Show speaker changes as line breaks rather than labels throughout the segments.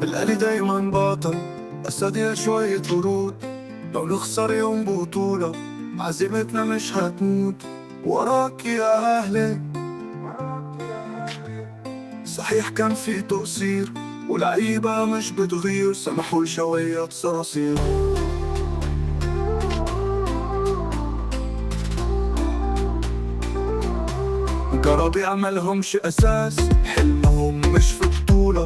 الأهلي دايما بطل، أسادية شوية ورود. لو نخسر يوم بطولة عزيمتنا مش هتموت. وراك يا أهلي. صحيح كان في تقصير ولعيبة مش بتغير، سمحوا لشوية صراصير. جرابيع ملهمش أساس، حلمهم مش في بطولة،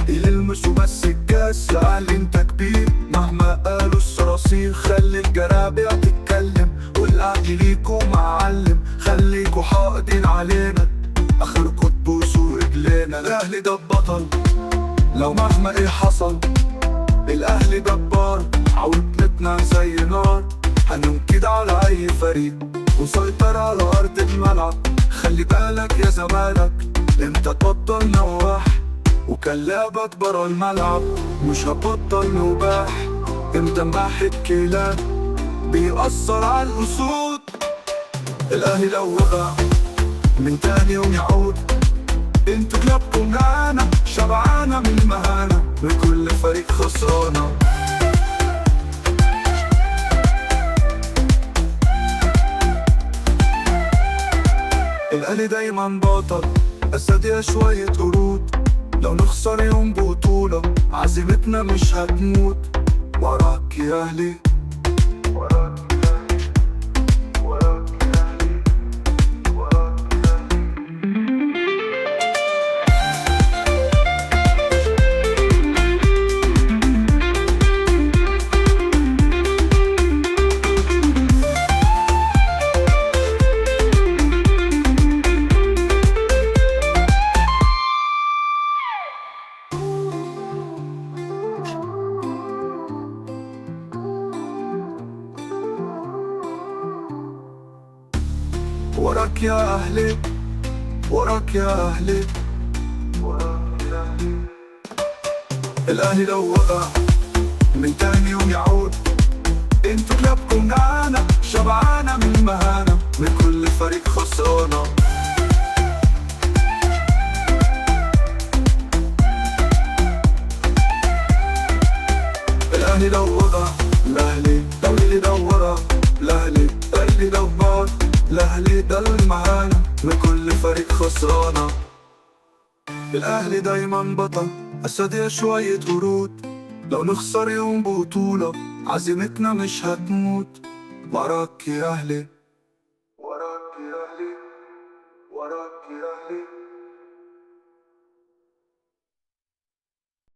يلمسوا بس الكاس. لأهلي انت كبير مهما قالوا الصراصير، خلي الجرابيع تتكلم والأهلي ليكوا معلم. خليكوا حاقدين علينا آخركوا تبوسوا رجلينا. الأهلي ده البطل لو مهما ايه حصل، الأهلي جبار عودتنا زي نار. هننكد على أي فريق وسيطر على أرض الملعب. خلي بالك يا زمالك امتى تبطل نواح، وكان لعبك برا الملعب مش هبطل نباح. امتى نباح الكلاب بيأثر على الأسود. الأهلي لو وقع من تاني يوم يعود. انتوا كلابكم جعانة شبعانة من المهانة، بكل فريق خسرانة. الأهلي دايما بطل، أسادية شوية قرود. لو نخسر يوم بطولة عزيمتنا مش هتموت. وراك يا أهلي. وراك يا أهلي. وراك يا أهلي. وراك يا أهلي. وراك يا أهلي. وراك يا أهلي. وراك يا أهلي. الأهلي لو وقع من تاني يوم يعود. انتوا كلابكم جعانة شبعانة من المهانة، من كل فريق خسرانة. الأهلي لو وقع الأهلي لو ورا. الأهلي جبار، الأهلي ده المهانة، من كل فريق خسرانة. الأهلي دايما بطل، أسادية شوية ورود. لو نخسر يوم بطولة عزيمتنا مش هتموت. وراك يا أهلي. وراك يا أهلي. وراك يا أهلي.